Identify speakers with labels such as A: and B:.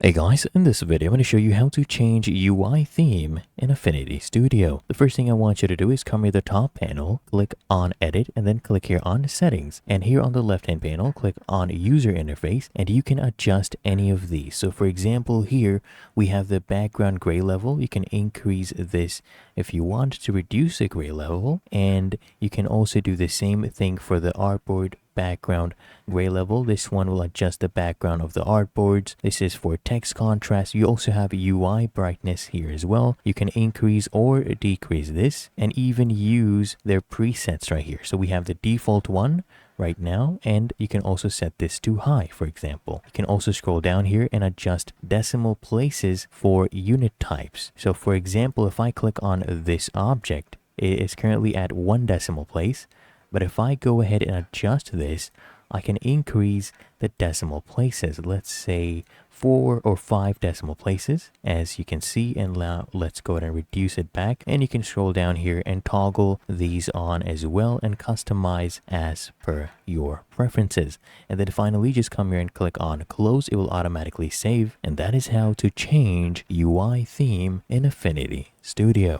A: Hey guys, in this video I'm going to show you how to change UI theme in Affinity Studio. The first thing I want you to do is come to the top panel, click on Edit, and then click here on Settings. And here on the left hand panel, click on User Interface, and you can adjust any of these. So for example, here we have the background gray level. You can increase this if you want to reduce the gray level, and you can also do the same thing for the artboard background gray level. This one will adjust the background of the artboards. This is for text contrast. You also have UI brightness here as well. You can increase or decrease this and even use their presets right here. So we have the default one right now, and you can also set this to high, for example. You can also scroll down here and adjust decimal places for unit types. So for example, if I click on this object, it is currently at 1 decimal place. But if I go ahead and adjust this, I can increase the decimal places. Let's say 4 or 5 decimal places, as you can see. And now let's go ahead and reduce it back. And you can scroll down here and toggle these on as well and customize as per your preferences. And then finally, just come here and click on Close. It will automatically save. And that is how to change UI theme in Affinity Studio.